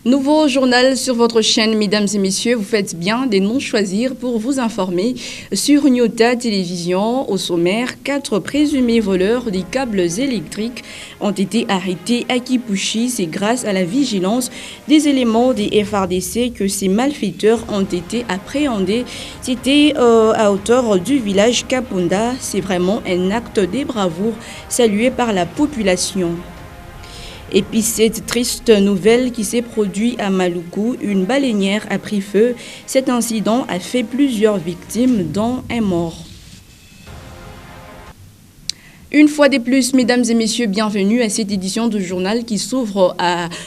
Nouveau journal sur votre chaîne, mesdames et messieurs, vous faites bien de nous choisir pour vous informer sur Nyota Télévision. Au sommaire, 4 présumés voleurs des câbles électriques ont été arrêtés à Kipushi. C'est grâce à la vigilance des éléments des FARDC que ces malfaiteurs ont été appréhendés. C'était à hauteur du village Kapunda. C'est vraiment un acte de bravoure salué par la population. Et puis cette triste nouvelle qui s'est produite à Maluku, une baleinière a pris feu. Cet incident a fait plusieurs victimes, dont un mort. Une fois de plus, mesdames et messieurs, bienvenue à cette édition du journal qui s'ouvre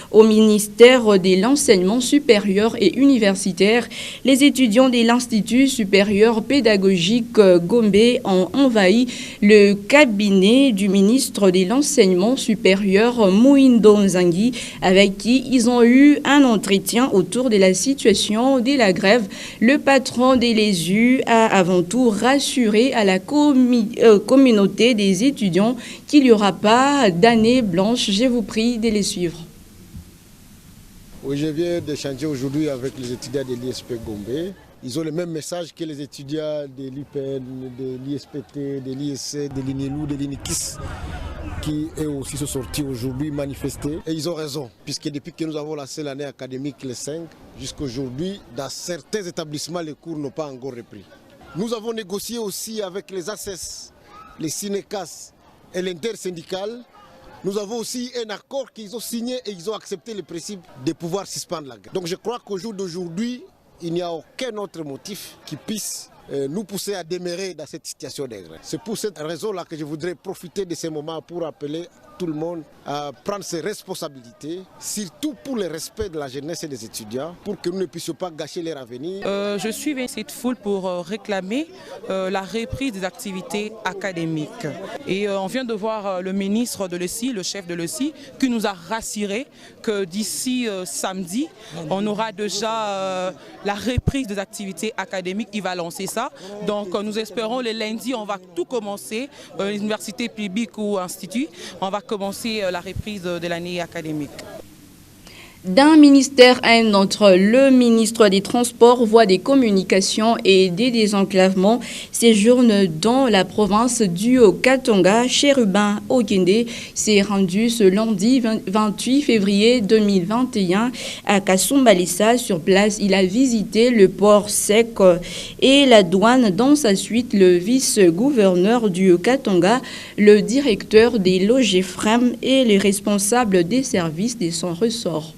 au ministère de l'Enseignement supérieur et universitaire. Les étudiants de l'Institut supérieur pédagogique Gombe ont envahi le cabinet du ministre de l'Enseignement supérieur Mouindo Nzangi, avec qui ils ont eu un entretien autour de la situation de la grève. Le patron de l'ESU a avant tout rassuré à la communauté des étudiants qu'il n'y aura pas d'année blanche. Je vous prie de les suivre. Oui, je viens d'échanger aujourd'hui avec les étudiants de l'ISP Gombe. Ils ont le même message que les étudiants de l'UPN, de l'ISPT, de l'ISC, de l'INELU, de l'INIKIS, qui eux aussi sont sortis aujourd'hui manifester. Et ils ont raison, puisque depuis que nous avons lancé l'année académique le 5, jusqu'à aujourd'hui, dans certains établissements, les cours n'ont pas encore repris. Nous avons négocié aussi avec les ACES, les Synecas et l'intersyndical. Nous avons aussi un accord qu'ils ont signé et ils ont accepté le principe de pouvoir suspendre la guerre. Donc je crois qu'au jour d'aujourd'hui, il n'y a aucun autre motif qui puisse nous pousser à demeurer dans cette situation de grève. C'est pour cette raison-là que je voudrais profiter de ces moments pour appeler tout le monde à prendre ses responsabilités, surtout pour le respect de la jeunesse et des étudiants, pour que nous ne puissions pas gâcher leur avenir. Je suis avec cette foule pour réclamer la reprise des activités académiques. Et on vient de voir le ministre de l'ESI, le chef de l'ESI, qui nous a rassuré que d'ici samedi, on aura déjà la reprise des activités académiques. Il va lancer ça. Donc nous espérons le lundi, on va tout commencer, université publique ou institut, on va commencer la reprise de l'année académique. D'un ministère à un autre, le ministre des Transports, Voies des Communications et des Désenclavements séjourne dans la province du Haut-Katanga. Chérubin Okende s'est rendu ce lundi 28 février 2021 à Kasumbalissa. Sur place, il a visité le port sec et la douane. Dans sa suite, le vice-gouverneur du Haut-Katanga, le directeur des LOGEFREM et les responsables des services de son ressort.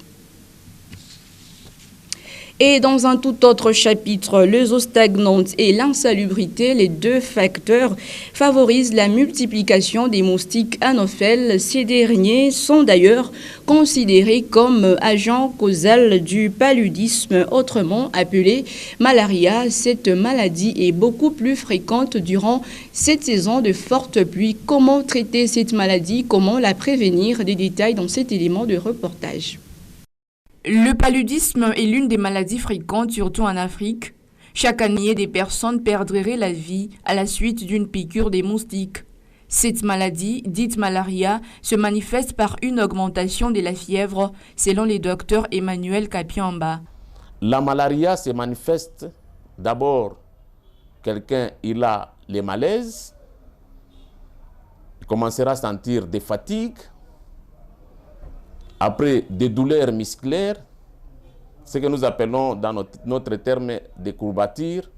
Et dans un tout autre chapitre, les eaux stagnantes et l'insalubrité, les deux facteurs favorisent la multiplication des moustiques anopheles. Ces derniers sont d'ailleurs considérés comme agents causaux du paludisme, autrement appelé malaria. Cette maladie est beaucoup plus fréquente durant cette saison de fortes pluies. Comment traiter cette maladie? Comment la prévenir? Des détails dans cet élément de reportage. Le paludisme est l'une des maladies fréquentes, surtout en Afrique. Chaque année, des personnes perdraient la vie à la suite d'une piqûre des moustiques. Cette maladie, dite malaria, se manifeste par une augmentation de la fièvre, selon le docteur Emmanuel Kapiamba. La malaria se manifeste d'abord, quelqu'un il a les malaises, il commencera à sentir des fatigues, après des douleurs musculaires, ce que nous appelons dans notre terme des courbatures.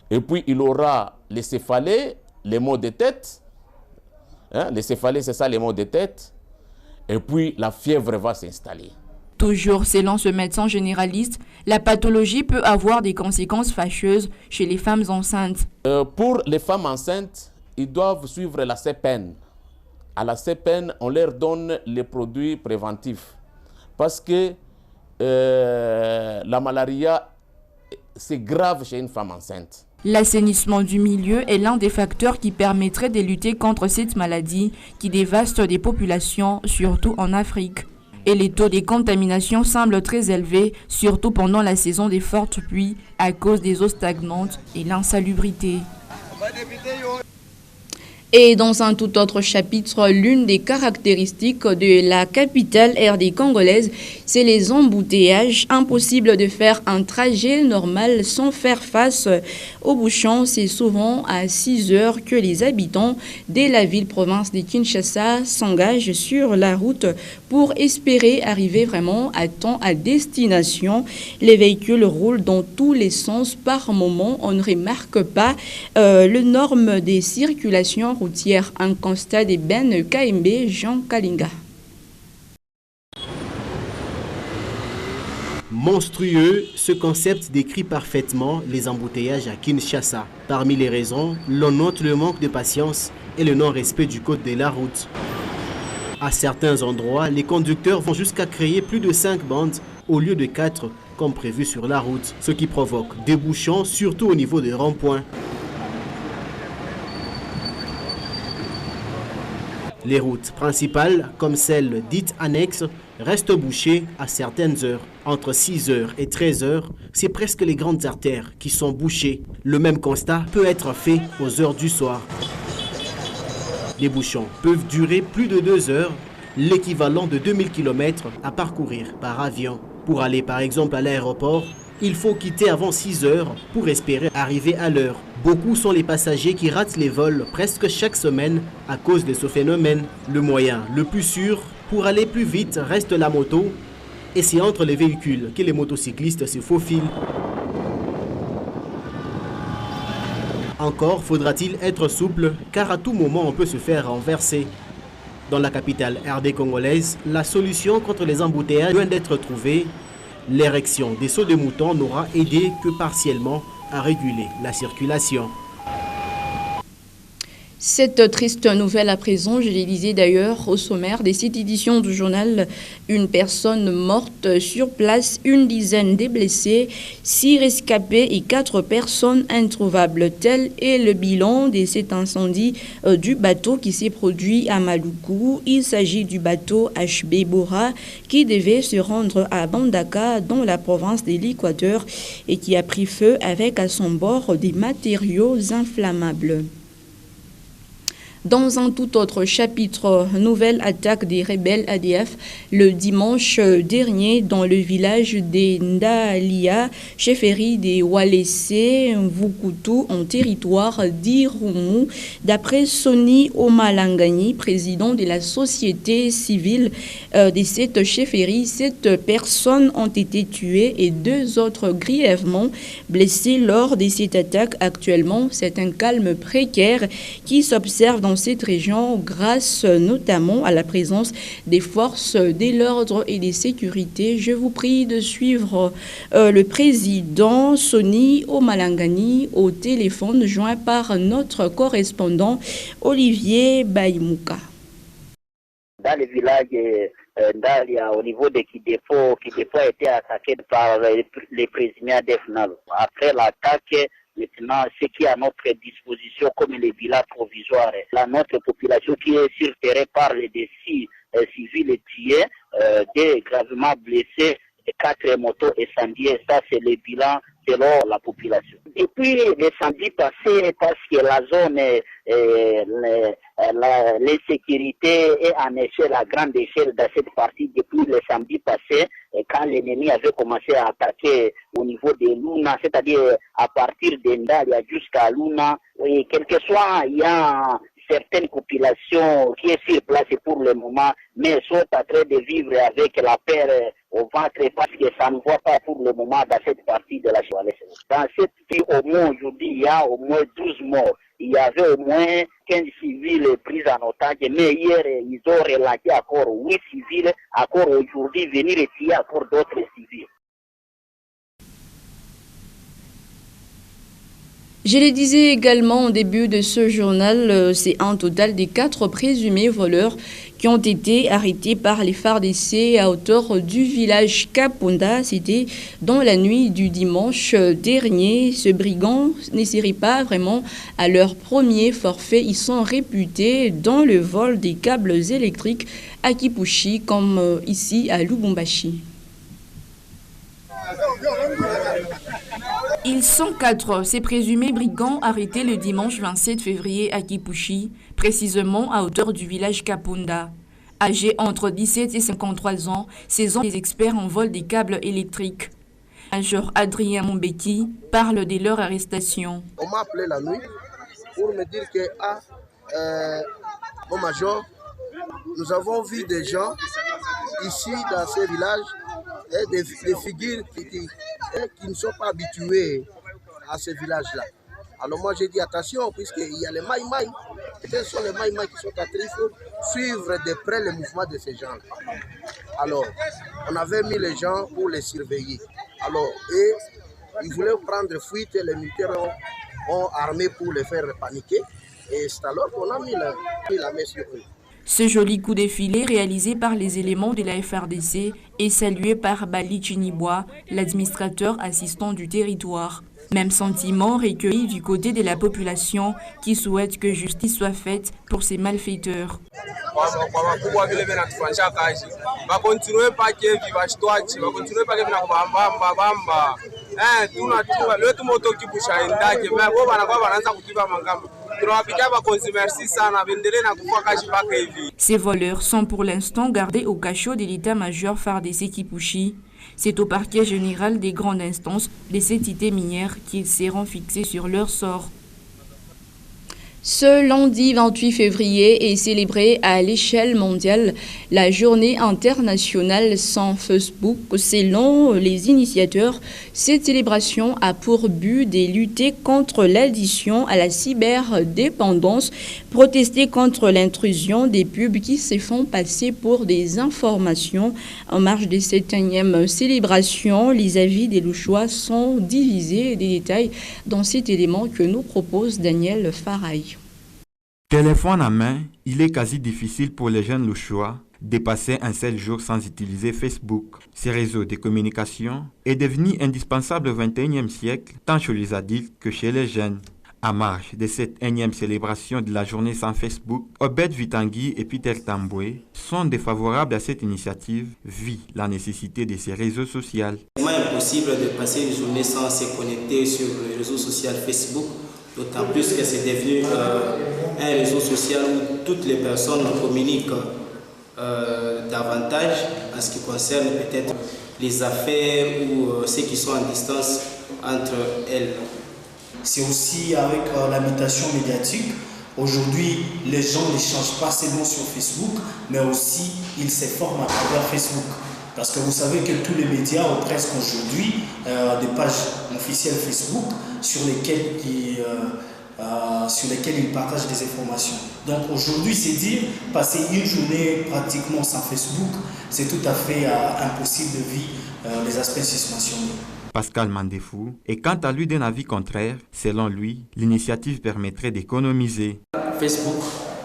Et puis il aura les céphalées, les maux de tête. Les céphalées, c'est ça, les maux de tête. Et puis la fièvre va s'installer. Toujours selon ce médecin généraliste, la pathologie peut avoir des conséquences fâcheuses chez les femmes enceintes. Pour les femmes enceintes, ils doivent suivre la CPN. À la CPN, on leur donne les produits préventifs. Parce que la malaria, c'est grave chez une femme enceinte. L'assainissement du milieu est l'un des facteurs qui permettrait de lutter contre cette maladie qui dévaste des populations, surtout en Afrique. Et les taux de contamination semblent très élevés, surtout pendant la saison des fortes pluies, à cause des eaux stagnantes et l'insalubrité. Et dans un tout autre chapitre, l'une des caractéristiques de la capitale RD congolaise, c'est les embouteillages. Impossible de faire un trajet normal sans faire face aux bouchons. C'est souvent à 6 heures que les habitants de la ville-province de Kinshasa s'engagent sur la route pour espérer arriver vraiment à temps à destination. Les véhicules roulent dans tous les sens. Par moment, on ne remarque pas le norme des circulations routières. Un constat des Ben KMB, Jean Kalinga. Monstrueux, ce concept décrit parfaitement les embouteillages à Kinshasa. Parmi les raisons, l'on note le manque de patience et le non-respect du code de la route. À certains endroits, les conducteurs vont jusqu'à créer plus de 5 bandes au lieu de 4 comme prévu sur la route, ce qui provoque des bouchons surtout au niveau des ronds-points. Les routes principales, comme celles dites annexes, restent bouchées à certaines heures. Entre 6h et 13h, c'est presque les grandes artères qui sont bouchées. Le même constat peut être fait aux heures du soir. Les bouchons peuvent durer plus de 2 heures, l'équivalent de 2000 km à parcourir par avion. Pour aller par exemple à l'aéroport, il faut quitter avant 6 heures pour espérer arriver à l'heure. Beaucoup sont les passagers qui ratent les vols presque chaque semaine à cause de ce phénomène. Le moyen le plus sûr pour aller plus vite reste la moto et c'est entre les véhicules que les motocyclistes se faufilent. Encore faudra-t-il être souple car à tout moment on peut se faire renverser. Dans la capitale RD congolaise, la solution contre les embouteillages vient d'être trouvée. L'érection des sauts de moutons n'aura aidé que partiellement à réguler la circulation. Cette triste nouvelle à présent, je l'ai lisée d'ailleurs au sommaire des 7 éditions du journal. Une personne morte sur place, une dizaine de blessés, 6 rescapés et 4 personnes introuvables. Tel est le bilan de cet incendie du bateau qui s'est produit à Maluku. Il s'agit du bateau HB Bora qui devait se rendre à Bandaka dans la province de l'Équateur et qui a pris feu avec à son bord des matériaux inflammables. Dans un tout autre chapitre, nouvelle attaque des rebelles ADF le dimanche dernier dans le village de Ndalia, chefferie des Walese, Vukutu, en territoire d'Irumu. D'après Sonny Omalangani, président de la société civile de cette chefferie, 7 personnes ont été tuées et 2 autres grièvement blessées lors de cette attaque. Actuellement, c'est un calme précaire qui s'observe dans cette région grâce notamment à la présence des forces de l'ordre et de sécurité. Je vous prie de suivre le président Sonny Omalangani au téléphone joint par notre correspondant Olivier Baïmouka. Dans le village d'Alia, au niveau de Kidefo a été attaqué par les présumés ADF-NALU. Après l'attaque, maintenant, ce qui est à notre disposition comme les villas provisoires, notre population qui est sur terrain par les décès civils tués, des gravement blessés, 4 motos incendiées. Ça, c'est le bilan selon la population. Depuis les samedis passés, parce que la zone, l'insécurité est en échelle, à grande échelle dans cette partie depuis le samedi passé, quand l'ennemi avait commencé à attaquer au niveau de Luna, c'est-à-dire à partir d'Endalia jusqu'à Luna, et quel que soit, il y a certaines populations qui est sur place pour le moment, mais sont en train de vivre avec la peur au ventre parce que ça ne voit pas pour le moment dans cette partie de la Choualès. Dans cette ville, au moins aujourd'hui, il y a au moins 12 morts. Il y avait au moins 15 civils pris en otage, mais hier, ils ont relaté encore 8 civils, encore aujourd'hui, venir retirer encore d'autres civils. Je le disais également au début de ce journal, c'est un total de 4 présumés voleurs qui ont été arrêtés par les FARDC à hauteur du village Kaponda. C'était dans la nuit du dimanche dernier. Ce brigand ne serait pas vraiment à leur premier forfait. Ils sont réputés dans le vol des câbles électriques à Kipushi comme ici à Lubumbashi. Ils sont 4, ces présumés brigands arrêtés le dimanche 27 février à Kipushi, précisément à hauteur du village Kapunda. Âgés entre 17 et 53 ans, ces sont des experts en vol des câbles électriques. Major Adrien Mombeki parle de leur arrestation. On m'a appelé la nuit pour me dire que, mon major, nous avons vu des gens ici dans ce village, des figures qui ne sont pas habituées à ce village-là. Alors moi j'ai dit attention, puisqu'il y a les maïmaï. Ce sont les maïmaï qui sont à il faut suivre de près le mouvement de ces gens. Alors, on avait mis les gens pour les surveiller. Alors, et ils voulaient prendre fuite, et les militaires ont armé pour les faire paniquer. Et c'est alors qu'on a mis la main sur eux. Ce joli coup de filet réalisé par les éléments de la FRDC est salué par Bali Chinibois, l'administrateur assistant du territoire. Même sentiment recueilli du côté de la population qui souhaite que justice soit faite pour ces malfaiteurs. Ces voleurs sont pour l'instant gardés au cachot de l'état-major FARDC Kipushi. C'est au parquet général des grandes instances de cette cité minière qu'ils seront fixés sur leur sort. Ce lundi 28 février est célébrée à l'échelle mondiale la journée internationale sans Facebook. Selon les initiateurs, cette célébration a pour but de lutter contre l'addiction à la cyberdépendance, protester contre l'intrusion des pubs qui se font passer pour des informations. En marge de cette énième célébration, les avis des Louchois sont divisés. Des détails dans cet élément que nous propose Daniel Faraï. Téléphone à main, il est quasi difficile pour les jeunes Louchois de passer un seul jour sans utiliser Facebook. Ce réseau de communication est devenu indispensable au XXIe siècle, tant chez les adultes que chez les jeunes. À marge de cette énième célébration de la journée sans Facebook, Obed Vitangui et Peter Tamboué sont défavorables à cette initiative, vu la nécessité de ces réseaux sociaux. C'est impossible de passer une journée sans se connecter sur le réseau social Facebook, d'autant plus que c'est devenu un réseau social où toutes les personnes communiquent davantage en ce qui concerne peut-être les affaires ou ceux qui sont en distance entre elles. C'est aussi avec l'habitation médiatique. Aujourd'hui, les gens n'échangent pas seulement sur Facebook, mais aussi ils se forment à travers Facebook. Parce que vous savez que tous les médias ont presque aujourd'hui des pages officielles Facebook sur lesquelles ils partagent des informations. Donc aujourd'hui, c'est dire, passer une journée pratiquement sans Facebook, c'est tout à fait impossible de vivre les aspects susmentionnés. Pascal Mandefou est quant à lui d'un avis contraire. Selon lui, l'initiative permettrait d'économiser. Facebook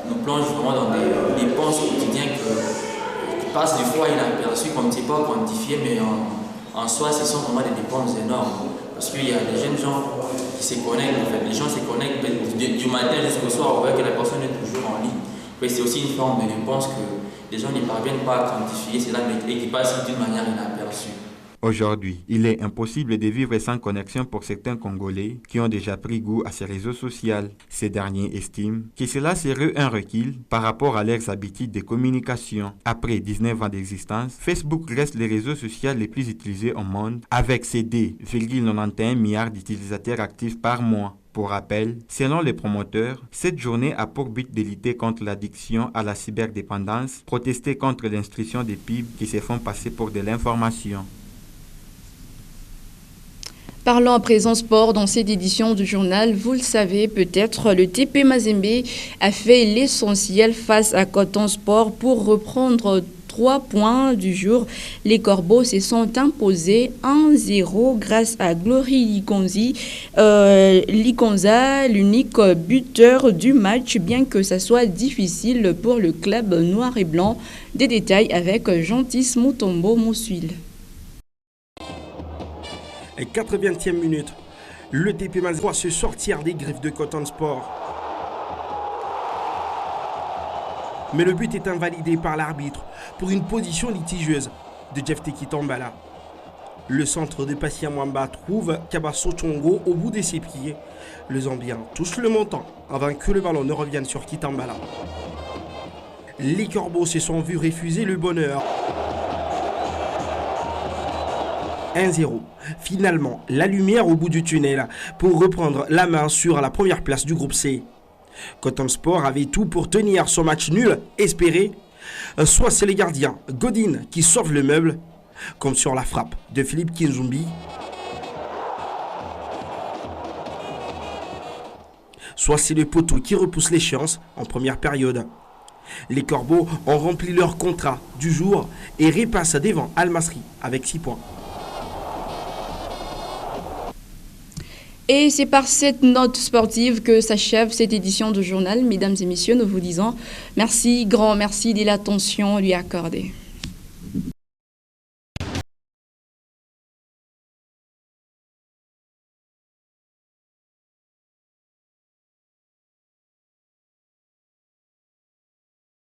nous plonge vraiment dans des dépenses quotidiennes qui passent des fois inaperçues, qu'on ne sait pas quantifier, mais en soi, ce sont vraiment des dépenses énormes. Parce qu'il y a des jeunes gens qui se connectent, en fait. Les gens se connectent du matin jusqu'au soir, on voit que la personne est toujours en ligne. C'est aussi une forme de dépense que les gens ne parviennent pas à quantifier, et qui passe d'une manière inaperçue. Aujourd'hui, il est impossible de vivre sans connexion pour certains Congolais qui ont déjà pris goût à ces réseaux sociaux. Ces derniers estiment que cela serait un recul par rapport à leurs habitudes de communication. Après 19 ans d'existence, Facebook reste le réseau social le plus utilisé au monde avec ses 2,91 milliards d'utilisateurs actifs par mois. Pour rappel, selon les promoteurs, cette journée a pour but de lutter contre l'addiction à la cyberdépendance, protester contre l'instruction des pubs qui se font passer pour de l'information. Parlons à présent sport dans cette édition du journal. Vous le savez peut-être, le TP Mazembe a fait l'essentiel face à Coton Sport pour reprendre 3 points du jour. Les Corbeaux se sont imposés 1-0 grâce à Glory Likonza, l'unique buteur du match, bien que ça soit difficile pour le club noir et blanc. Des détails avec Gentis Mutombo Moussuil. 80e minute, le TP Mazembe doit se sortir des griffes de Coton Sport. Mais le but est invalidé par l'arbitre pour une position litigieuse de Jeff Teki Tambala. Le centre de Passia Mwamba trouve Kabasso Chongo au bout de ses pieds. Le Zambien touche le montant avant que le ballon ne revienne sur Kitambala. Les Corbeaux se sont vus refuser le bonheur. 1-0. Finalement, la lumière au bout du tunnel pour reprendre la main sur la première place du groupe C. Coton Sport avait tout pour tenir son match nul espéré. Soit c'est les gardiens Godin qui sauvent le meuble, comme sur la frappe de Philippe Kinzumbi. Soit c'est le poteau qui repousse l'échéance en première période. Les Corbeaux ont rempli leur contrat du jour et repassent devant Al Masry avec 6 points. Et c'est par cette note sportive que s'achève cette édition de journal. Mesdames et messieurs, nous vous disons merci, grand merci de l'attention lui accordée.